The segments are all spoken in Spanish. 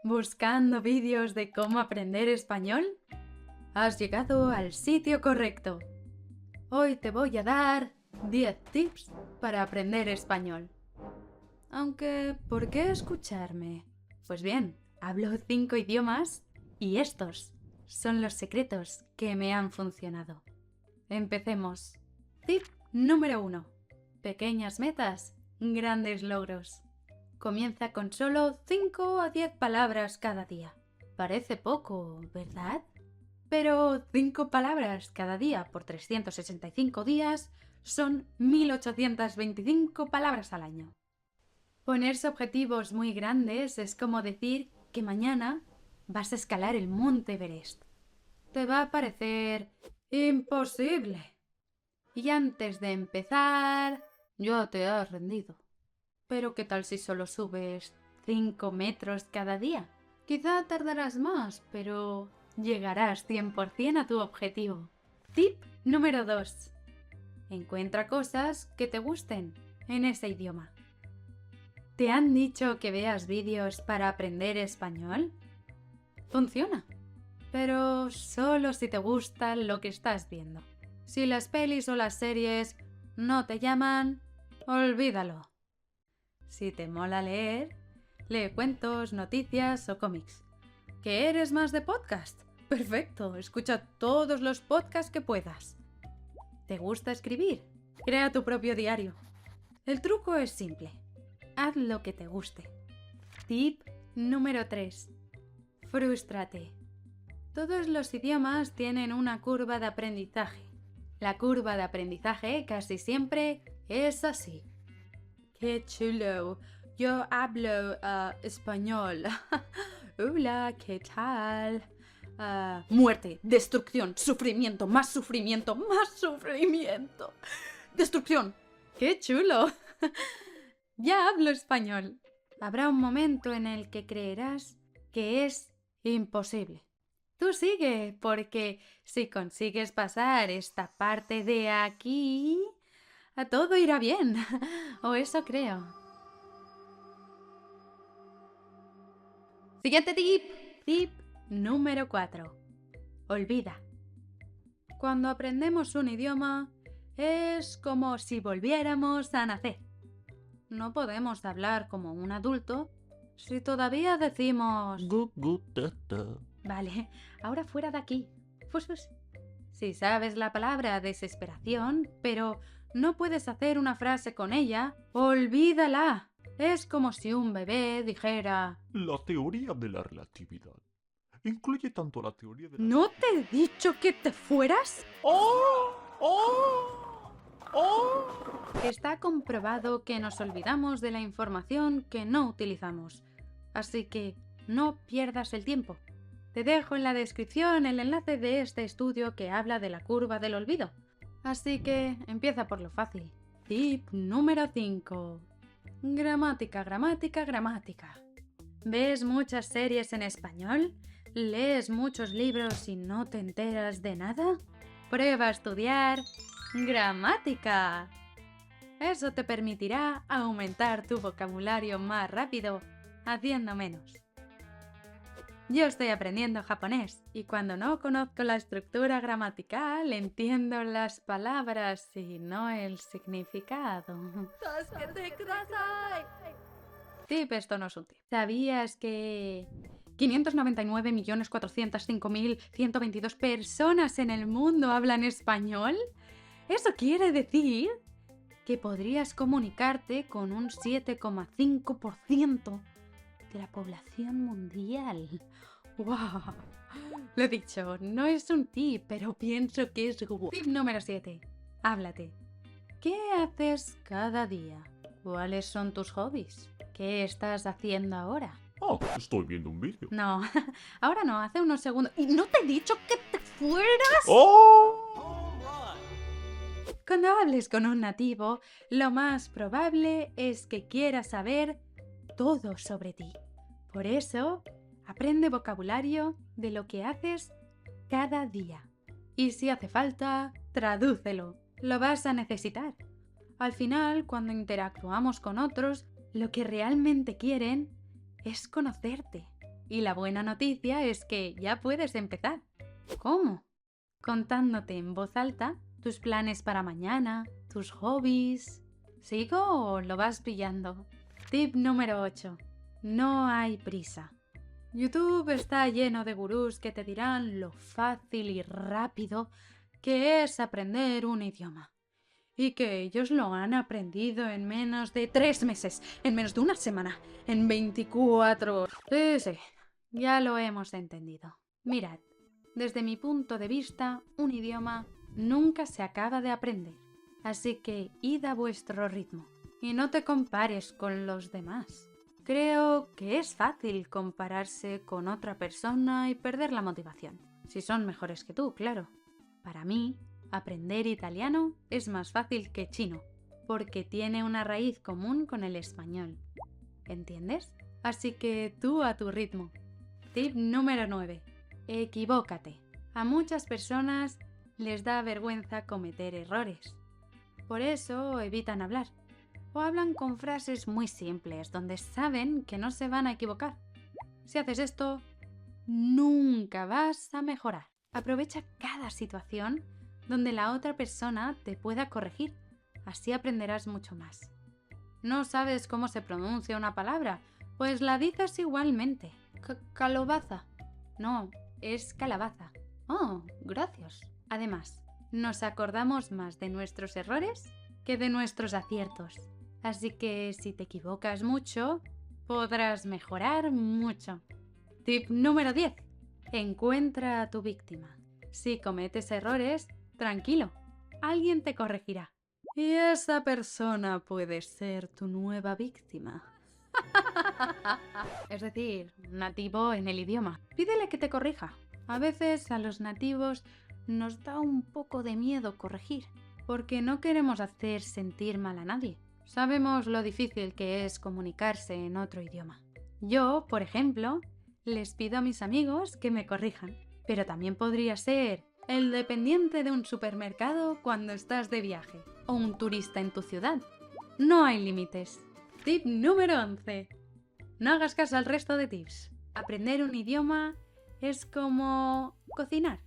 ¿Buscando vídeos de cómo aprender español? Has llegado al sitio correcto. Hoy te voy a dar 10 tips para aprender español. Aunque, ¿por qué escucharme? Pues bien, hablo 5 idiomas y estos son los secretos que me han funcionado. Empecemos. Tip número 1. Pequeñas metas, grandes logros. Comienza con solo 5 a 10 palabras cada día. Parece poco, ¿verdad? Pero 5 palabras cada día por 365 días son 1825 palabras al año. Ponerse objetivos muy grandes es como decir que mañana vas a escalar el Monte Everest. Te va a parecer imposible. Y antes de empezar, ya te has rendido. Pero ¿qué tal si solo subes 5 metros cada día? Quizá tardarás más, pero llegarás 100% a tu objetivo. Tip número 2. Encuentra cosas que te gusten en ese idioma. ¿Te han dicho que veas vídeos para aprender español? Funciona, pero solo si te gusta lo que estás viendo. Si las pelis o las series no te llaman, olvídalo. Si te mola leer, lee cuentos, noticias o cómics. ¿Que eres más de podcast? Perfecto, escucha todos los podcasts que puedas. ¿Te gusta escribir? Crea tu propio diario. El truco es simple. Haz lo que te guste. Tip número 3. Frústrate. Todos los idiomas tienen una curva de aprendizaje. La curva de aprendizaje casi siempre es así. ¡Qué chulo! Yo hablo español. Hola, ¿qué tal? Muerte, destrucción, sufrimiento, más sufrimiento, más sufrimiento. ¡Destrucción! ¡Qué chulo! Ya hablo español. Habrá un momento en el que creerás que es imposible. Tú sigue, porque si consigues pasar esta parte de aquí, a todo irá bien. O eso creo. Siguiente tip. Tip número 4. Olvida. Cuando aprendemos un idioma, es como si volviéramos a nacer. No podemos hablar como un adulto si todavía decimos... Vale, ahora fuera de aquí. Fus, fus. Si sabes la palabra desesperación, pero no puedes hacer una frase con ella, olvídala. Es como si un bebé dijera... La teoría de la relatividad incluye tanto la teoría de la... ¿No te he dicho que te fueras? ¡Oh! ¡Oh! ¡Oh! Está comprobado que nos olvidamos de la información que no utilizamos. Así que no pierdas el tiempo. Te dejo en la descripción el enlace de este estudio que habla de la curva del olvido. Así que empieza por lo fácil. Tip número 5. Gramática, gramática, gramática. ¿Ves muchas series en español? ¿Lees muchos libros y no te enteras de nada? Prueba a estudiar gramática. Eso te permitirá aumentar tu vocabulario más rápido, haciendo menos. Yo estoy aprendiendo japonés y cuando no conozco la estructura gramatical entiendo las palabras y no el significado. Tip, esto no es un tip. ¿Sabías que 599.405.122 personas en el mundo hablan español? Eso quiere decir que podrías comunicarte con un 7,5% de la población mundial. ¡Wow! Lo he dicho, no es un tip, pero pienso que es guay. Tip número 7. Háblate. ¿Qué haces cada día? ¿Cuáles son tus hobbies? ¿Qué estás haciendo ahora? Oh, estoy viendo un vídeo. No, ahora no, hace unos segundos. ¿Y no te he dicho que te fueras? ¡Oh! Cuando hables con un nativo, lo más probable es que quiera saber todo sobre ti. Por eso, aprende vocabulario de lo que haces cada día. Y si hace falta, tradúcelo. Lo vas a necesitar. Al final, cuando interactuamos con otros, lo que realmente quieren es conocerte. Y la buena noticia es que ya puedes empezar. ¿Cómo? Contándote en voz alta tus planes para mañana, tus hobbies. ¿Sigo o lo vas pillando? Tip número 8. No hay prisa. YouTube está lleno de gurús que te dirán lo fácil y rápido que es aprender un idioma. Y que ellos lo han aprendido en menos de 3 meses, en menos de una semana, en 24 horas. Sí, ya lo hemos entendido. Mirad, desde mi punto de vista, un idioma nunca se acaba de aprender. Así que id a vuestro ritmo y no te compares con los demás. Creo que es fácil compararse con otra persona y perder la motivación. Si son mejores que tú, claro. Para mí, aprender italiano es más fácil que chino, porque tiene una raíz común con el español. ¿Entiendes? Así que tú a tu ritmo. Tip número 9. Equivócate. A muchas personas les da vergüenza cometer errores. Por eso evitan hablar. O hablan con frases muy simples, donde saben que no se van a equivocar. Si haces esto, nunca vas a mejorar. Aprovecha cada situación donde la otra persona te pueda corregir. Así aprenderás mucho más. ¿No sabes cómo se pronuncia una palabra? Pues la dices igualmente. Calabaza. No, es calabaza. Oh, gracias. Además, nos acordamos más de nuestros errores que de nuestros aciertos. Así que si te equivocas mucho, podrás mejorar mucho. Tip número 10. Encuentra a tu víctima. Si cometes errores, tranquilo, alguien te corregirá. Y esa persona puede ser tu nueva víctima. Es decir, nativo en el idioma. Pídele que te corrija. A veces a los nativos nos da un poco de miedo corregir, porque no queremos hacer sentir mal a nadie. Sabemos lo difícil que es comunicarse en otro idioma. Yo, por ejemplo, les pido a mis amigos que me corrijan, pero también podría ser el dependiente de un supermercado cuando estás de viaje o un turista en tu ciudad. No hay límites. Tip número 11. No hagas caso al resto de tips. Aprender un idioma es como cocinar.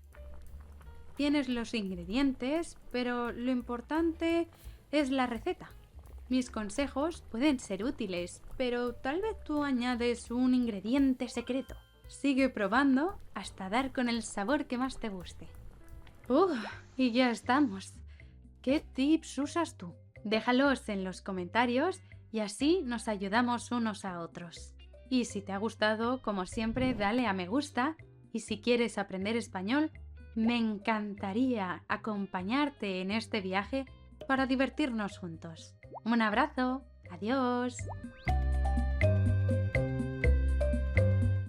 Tienes los ingredientes, pero lo importante es la receta. Mis consejos pueden ser útiles, pero tal vez tú añades un ingrediente secreto. Sigue probando hasta dar con el sabor que más te guste. Y ya estamos. ¿Qué tips usas tú? Déjalos en los comentarios y así nos ayudamos unos a otros. Y si te ha gustado, como siempre, dale a me gusta. Y si quieres aprender español, me encantaría acompañarte en este viaje para divertirnos juntos. Un abrazo. Adiós.